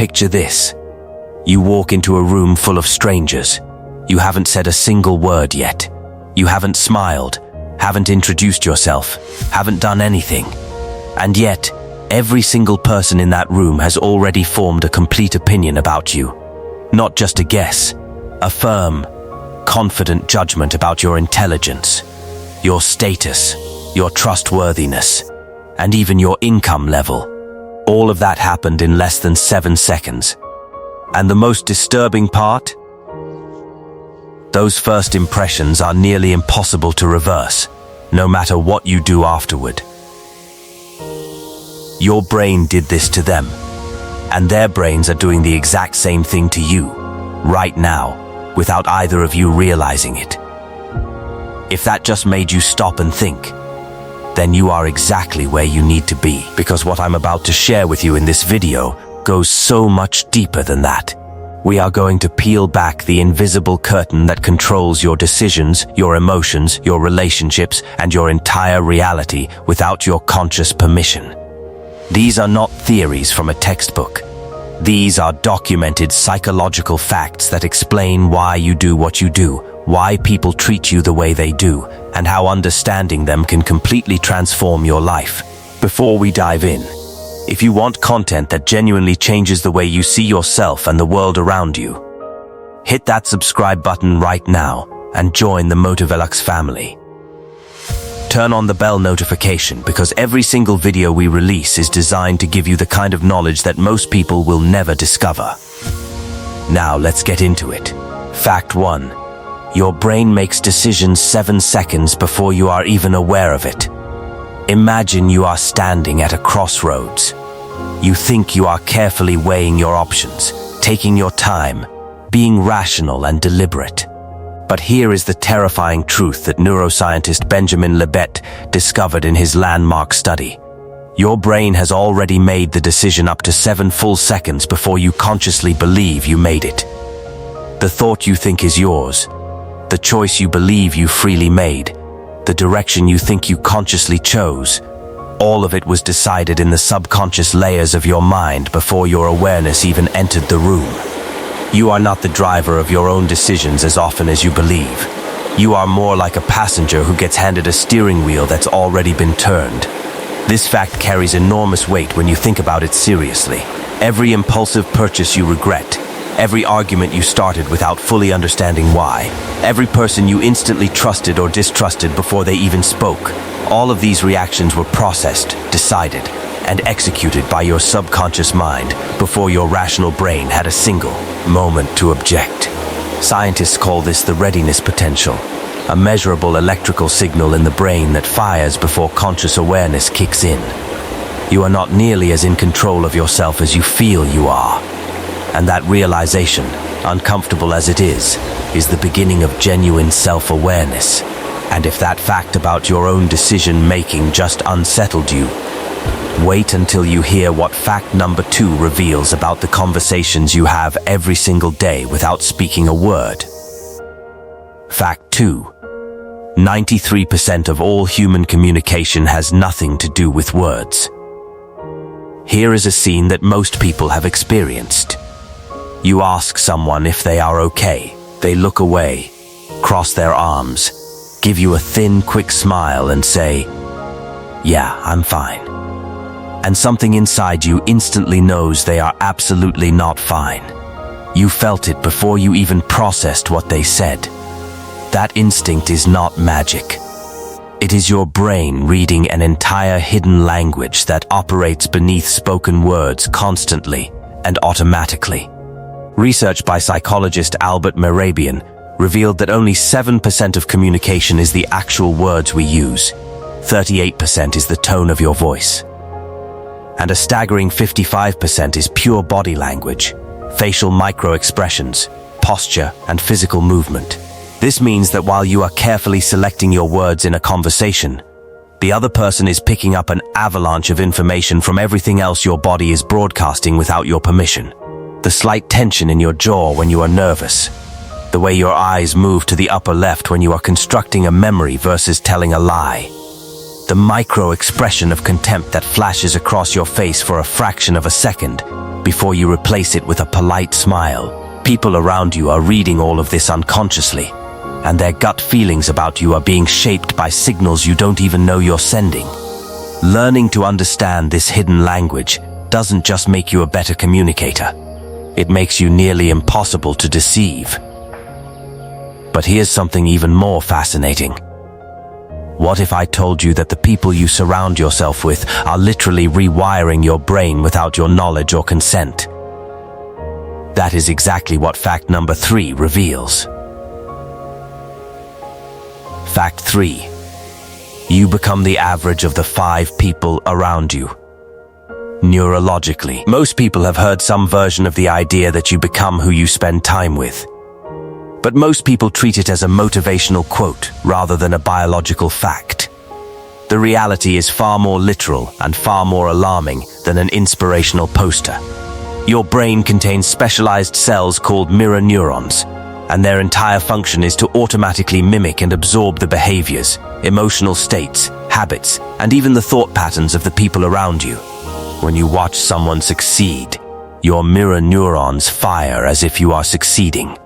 picture this. You walk into a room full of strangers. You haven't said a single word yet. You haven't smiled, haven't introduced yourself, haven't done anything. And yet, every single person in that room has already formed a complete opinion about you. Not just a guess, a firm, confident judgment about your intelligence, your status, your trustworthiness, and even your income level. All of that happened in less than 7 seconds. And the most disturbing part? Those first impressions are nearly impossible to reverse, no matter what you do afterward. Your brain did this to them, and their brains are doing the exact same thing to you, right now, without either of you realizing it. If that just made you stop and think, then you are exactly where you need to be, because what I'm about to share with you in this video goes so much deeper than that. We are going to peel back the invisible curtain that controls your decisions, your emotions, your relationships, and your entire reality without your conscious permission. These are not theories from a textbook. These are documented psychological facts that explain why you do what you do, why people treat you the way they do, and how understanding them can completely transform your life. Before we dive in, if you want content that genuinely changes the way you see yourself and the world around you, hit that subscribe button right now and join the Motivelux family. Turn on the bell notification because every single video we release is designed to give you the kind of knowledge that most people will never discover. Now let's get into it. Fact 1. Your brain makes decisions 7 seconds before you are even aware of it. Imagine you are standing at a crossroads. You think you are carefully weighing your options, taking your time, being rational and deliberate. But here is the terrifying truth that neuroscientist Benjamin Libet discovered in his landmark study. Your brain has already made the decision up to 7 full seconds before you consciously believe you made it. The thought you think is yours, the choice you believe you freely made, the direction you think you consciously chose, all of it was decided in the subconscious layers of your mind before your awareness even entered the room. You are not the driver of your own decisions as often as you believe. You are more like a passenger who gets handed a steering wheel that's already been turned. This fact carries enormous weight when you think about it seriously. Every impulsive purchase you regret, every argument you started without fully understanding why, every person you instantly trusted or distrusted before they even spoke, all of these reactions were processed, decided, and executed by your subconscious mind before your rational brain had a single moment to object. Scientists call this the readiness potential, a measurable electrical signal in the brain that fires before conscious awareness kicks in. You are not nearly as in control of yourself as you feel you are. And that realization, uncomfortable as it is the beginning of genuine self-awareness. And if that fact about your own decision-making just unsettled you, wait until you hear what fact number 2 reveals about the conversations you have every single day without speaking a word. Fact 2. 93% of all human communication has nothing to do with words. Here is a scene that most people have experienced. You ask someone if they are okay. They look away, cross their arms, give you a thin, quick smile and say, "Yeah, I'm fine." And something inside you instantly knows they are absolutely not fine. You felt it before you even processed what they said. That instinct is not magic. It is your brain reading an entire hidden language that operates beneath spoken words constantly and automatically. Research by psychologist Albert Mehrabian revealed that only 7% of communication is the actual words we use. 38% is the tone of your voice. And a staggering 55% is pure body language, facial micro-expressions, posture, and physical movement. This means that while you are carefully selecting your words in a conversation, the other person is picking up an avalanche of information from everything else your body is broadcasting without your permission. The slight tension in your jaw when you are nervous, the way your eyes move to the upper left when you are constructing a memory versus telling a lie, the micro-expression of contempt that flashes across your face for a fraction of a second before you replace it with a polite smile. People around you are reading all of this unconsciously, and their gut feelings about you are being shaped by signals you don't even know you're sending. Learning to understand this hidden language doesn't just make you a better communicator. It makes you nearly impossible to deceive. But here's something even more fascinating. What if I told you that the people you surround yourself with are literally rewiring your brain without your knowledge or consent? That is exactly what fact number 3 reveals. Fact 3. You become the average of the 5 people around you. Neurologically, most people have heard some version of the idea that you become who you spend time with. But most people treat it as a motivational quote rather than a biological fact. The reality is far more literal and far more alarming than an inspirational poster. Your brain contains specialized cells called mirror neurons, and their entire function is to automatically mimic and absorb the behaviors, emotional states, habits, and even the thought patterns of the people around you. When you watch someone succeed, your mirror neurons fire as if you are succeeding.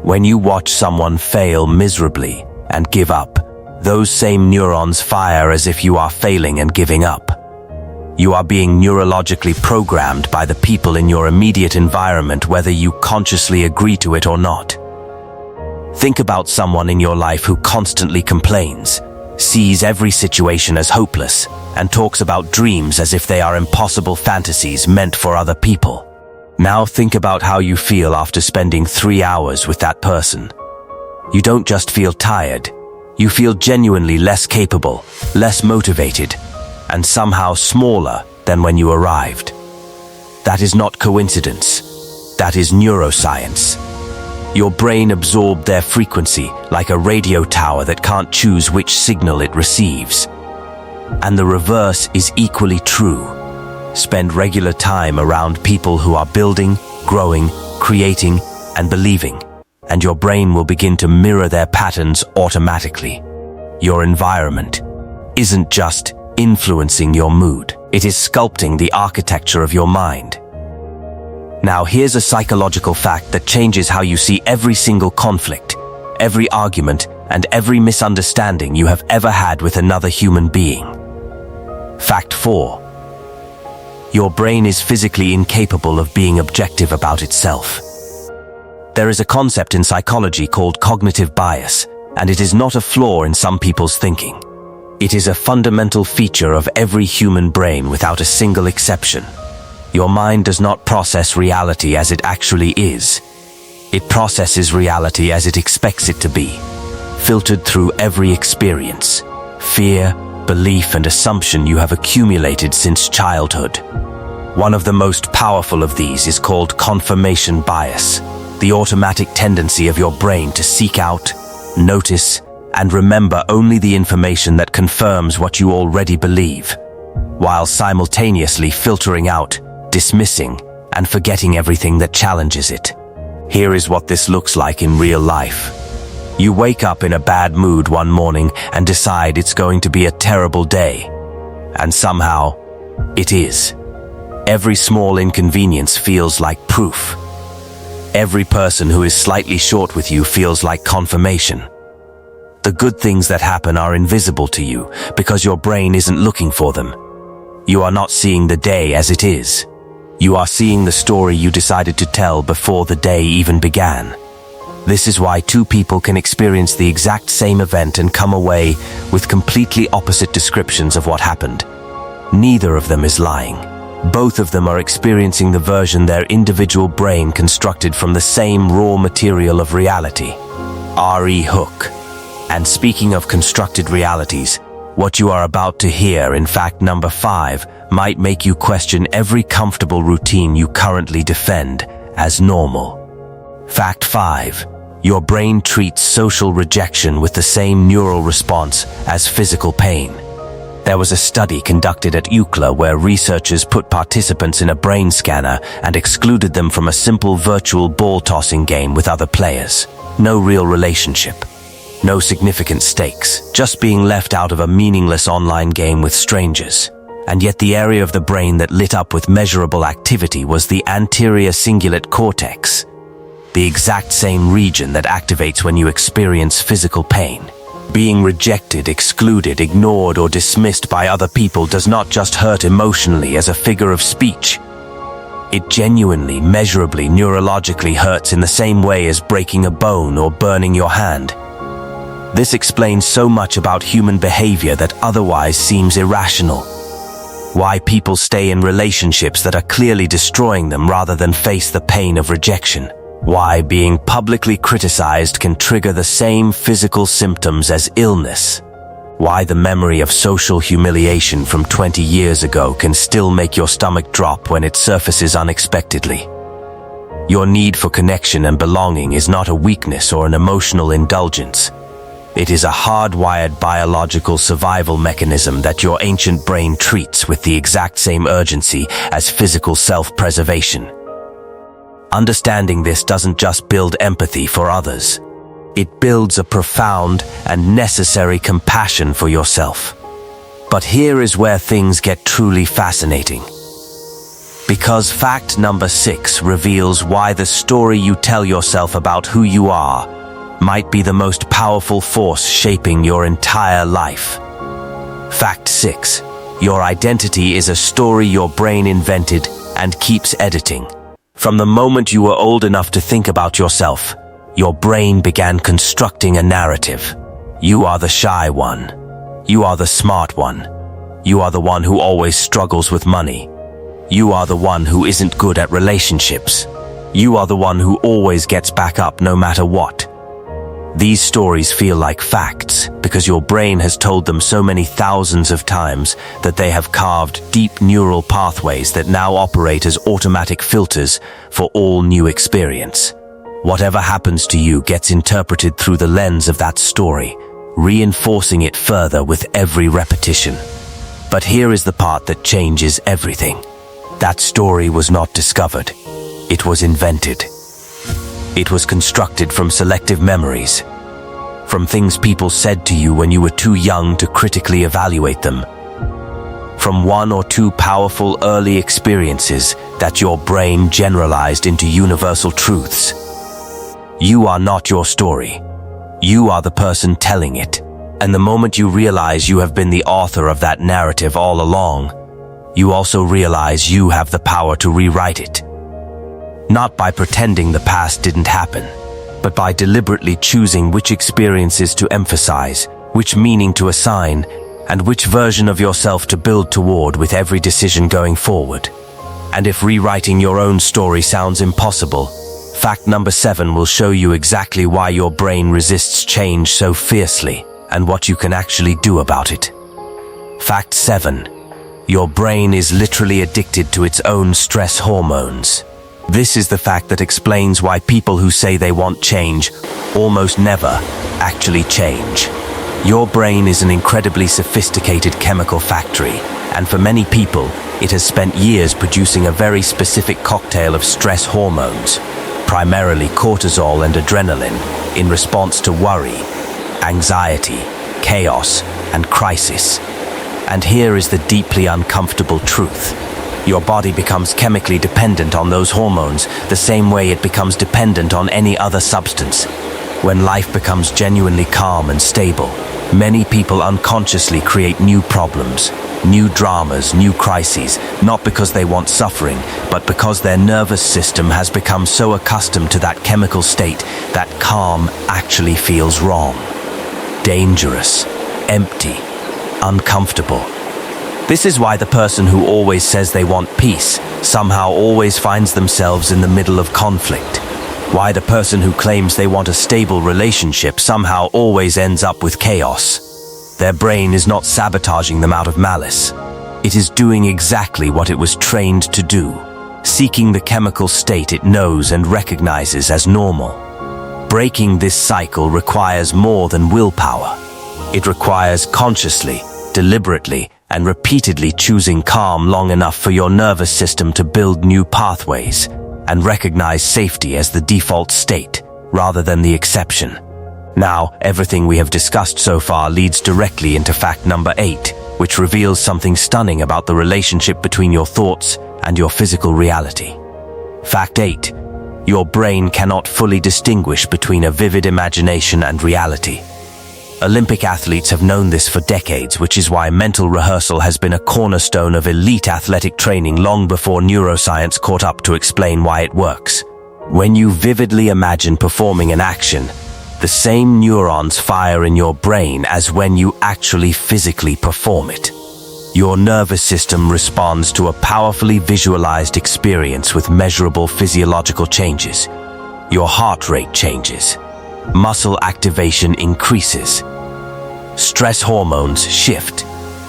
When you watch someone fail miserably and give up, those same neurons fire as if you are failing and giving up. You are being neurologically programmed by the people in your immediate environment, whether you consciously agree to it or not. Think about someone in your life who constantly complains, sees every situation as hopeless, and talks about dreams as if they are impossible fantasies meant for other people. Now think about how you feel after spending 3 hours with that person. You don't just feel tired, you feel genuinely less capable, less motivated, and somehow smaller than when you arrived. That is not coincidence. That is neuroscience. Your brain absorbed their frequency like a radio tower that can't choose which signal it receives. And the reverse is equally true. Spend regular time around people who are building, growing, creating, and believing, and your brain will begin to mirror their patterns automatically. Your environment isn't just influencing your mood, it is sculpting the architecture of your mind. Now here's a psychological fact that changes how you see every single conflict, every argument, and every misunderstanding you have ever had with another human being. Fact 4. Your brain is physically incapable of being objective about itself. There is a concept in psychology called cognitive bias, and it is not a flaw in some people's thinking. It is a fundamental feature of every human brain without a single exception. Your mind does not process reality as it actually is. It processes reality as it expects it to be, filtered through every experience, fear, belief, and assumption you have accumulated since childhood. One of the most powerful of these is called confirmation bias, the automatic tendency of your brain to seek out, notice, and remember only the information that confirms what you already believe, while simultaneously filtering out, dismissing, and forgetting everything that challenges it. Here is what this looks like in real life. You wake up in a bad mood one morning and decide it's going to be a terrible day. And somehow, it is. Every small inconvenience feels like proof. Every person who is slightly short with you feels like confirmation. The good things that happen are invisible to you because your brain isn't looking for them. You are not seeing the day as it is. You are seeing the story you decided to tell before the day even began. This is why 2 people can experience the exact same event and come away with completely opposite descriptions of what happened. Neither of them is lying. Both of them are experiencing the version their individual brain constructed from the same raw material of reality. R.E. Hook. And speaking of constructed realities, what you are about to hear in fact number 5 might make you question every comfortable routine you currently defend as normal. Fact 5. Your brain treats social rejection with the same neural response as physical pain. There was a study conducted at UCLA where researchers put participants in a brain scanner and excluded them from a simple virtual ball-tossing game with other players. No real relationship. No significant stakes, just being left out of a meaningless online game with strangers. And yet the area of the brain that lit up with measurable activity was the anterior cingulate cortex, the exact same region that activates when you experience physical pain. Being rejected, excluded, ignored, or dismissed by other people does not just hurt emotionally as a figure of speech. It genuinely, measurably, neurologically hurts in the same way as breaking a bone or burning your hand. This explains so much about human behavior that otherwise seems irrational. Why people stay in relationships that are clearly destroying them rather than face the pain of rejection. Why being publicly criticized can trigger the same physical symptoms as illness. Why the memory of social humiliation from 20 years ago can still make your stomach drop when it surfaces unexpectedly. Your need for connection and belonging is not a weakness or an emotional indulgence. It is a hardwired biological survival mechanism that your ancient brain treats with the exact same urgency as physical self-preservation. Understanding this doesn't just build empathy for others. It builds a profound and necessary compassion for yourself. But here is where things get truly fascinating. Because fact number 6 reveals why the story you tell yourself about who you are might be the most powerful force shaping your entire life. Fact 6. Your identity is a story your brain invented and keeps editing. From the moment you were old enough to think about yourself, your brain began constructing a narrative. You are the shy one. You are the smart one. You are the one who always struggles with money. You are the one who isn't good at relationships. You are the one who always gets back up no matter what. These stories feel like facts because your brain has told them so many thousands of times that they have carved deep neural pathways that now operate as automatic filters for all new experience. Whatever happens to you gets interpreted through the lens of that story, reinforcing it further with every repetition. But here is the part that changes everything. That story was not discovered. It was invented. It was constructed from selective memories, from things people said to you when you were too young to critically evaluate them, from 1 or 2 powerful early experiences that your brain generalized into universal truths. You are not your story. You are the person telling it. And the moment you realize you have been the author of that narrative all along, you also realize you have the power to rewrite it. Not by pretending the past didn't happen, but by deliberately choosing which experiences to emphasize, which meaning to assign, and which version of yourself to build toward with every decision going forward. And if rewriting your own story sounds impossible, fact number 7 will show you exactly why your brain resists change so fiercely and what you can actually do about it. Fact 7. Your brain is literally addicted to its own stress hormones. This is the fact that explains why people who say they want change almost never actually change. Your brain is an incredibly sophisticated chemical factory, and for many people, it has spent years producing a very specific cocktail of stress hormones, primarily cortisol and adrenaline, in response to worry, anxiety, chaos, and crisis. And here is the deeply uncomfortable truth. Your body becomes chemically dependent on those hormones the same way it becomes dependent on any other substance. When life becomes genuinely calm and stable, many people unconsciously create new problems, new dramas, new crises, not because they want suffering, but because their nervous system has become so accustomed to that chemical state that calm actually feels wrong, dangerous, empty, uncomfortable. This is why the person who always says they want peace somehow always finds themselves in the middle of conflict. Why the person who claims they want a stable relationship somehow always ends up with chaos. Their brain is not sabotaging them out of malice. It is doing exactly what it was trained to do, seeking the chemical state it knows and recognizes as normal. Breaking this cycle requires more than willpower. It requires consciously, deliberately, and repeatedly choosing calm long enough for your nervous system to build new pathways and recognize safety as the default state rather than the exception. Now, everything we have discussed so far leads directly into fact number 8, which reveals something stunning about the relationship between your thoughts and your physical reality. Fact 8. Your brain cannot fully distinguish between a vivid imagination and reality. Olympic athletes have known this for decades, which is why mental rehearsal has been a cornerstone of elite athletic training long before neuroscience caught up to explain why it works. When you vividly imagine performing an action, the same neurons fire in your brain as when you actually physically perform it. Your nervous system responds to a powerfully visualized experience with measurable physiological changes. Your heart rate changes. Muscle activation increases. Stress hormones shift.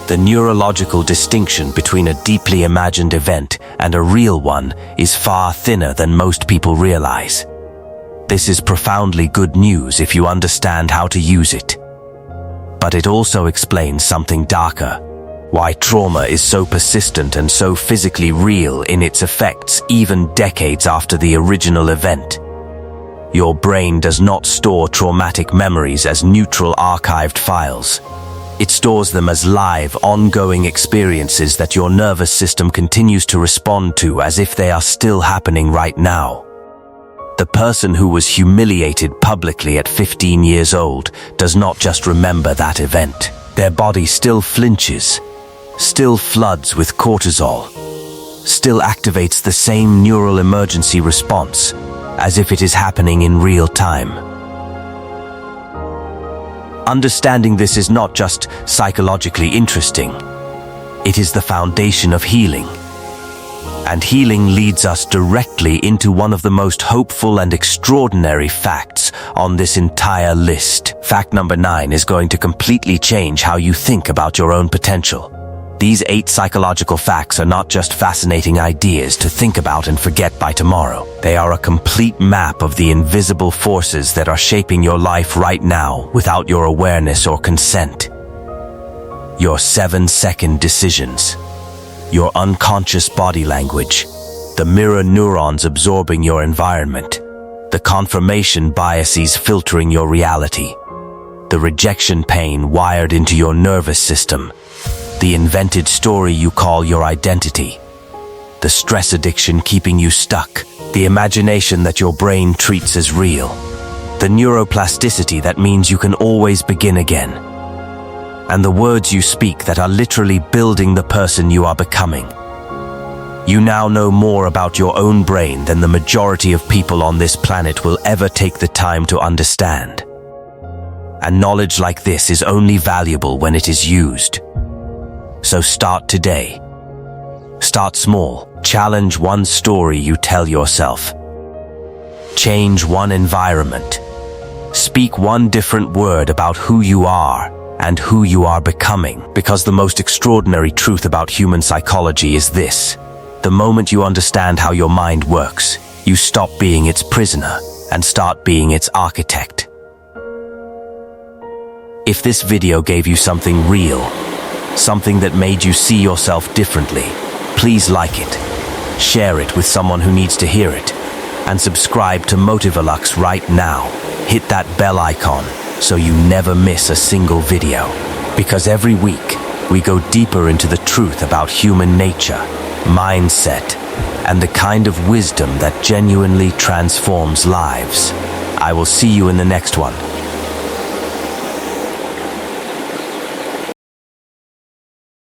The neurological distinction between a deeply imagined event and a real one is far thinner than most people realize. This is profoundly good news if you understand how to use it. But it also explains something darker: why trauma is so persistent and so physically real in its effects even decades after the original event. Your brain does not store traumatic memories as neutral archived files. It stores them as live, ongoing experiences that your nervous system continues to respond to as if they are still happening right now. The person who was humiliated publicly at 15 years old does not just remember that event. Their body still flinches, still floods with cortisol, still activates the same neural emergency response, as if it is happening in real time. Understanding this is not just psychologically interesting, it is the foundation of healing. And healing leads us directly into one of the most hopeful and extraordinary facts on this entire list. Fact number 9 is going to completely change how you think about your own potential. These 8 psychological facts are not just fascinating ideas to think about and forget by tomorrow. They are a complete map of the invisible forces that are shaping your life right now without your awareness or consent. Your 7-second decisions, your unconscious body language, the mirror neurons absorbing your environment, the confirmation biases filtering your reality, the rejection pain wired into your nervous system, the invented story you call your identity, the stress addiction keeping you stuck, the imagination that your brain treats as real, the neuroplasticity that means you can always begin again, and the words you speak that are literally building the person you are becoming. You now know more about your own brain than the majority of people on this planet will ever take the time to understand. And knowledge like this is only valuable when it is used. So start today. Start small. Challenge one story you tell yourself. Change one environment. Speak one different word about who you are and who you are becoming. Because the most extraordinary truth about human psychology is this: the moment you understand how your mind works, you stop being its prisoner and start being its architect. If this video gave you something real, something that made you see yourself differently, please like it, share it with someone who needs to hear it, and subscribe to Motivelux right now. Hit that bell icon so you never miss a single video. Because every week, we go deeper into the truth about human nature, mindset, and the kind of wisdom that genuinely transforms lives. I will see you in the next one.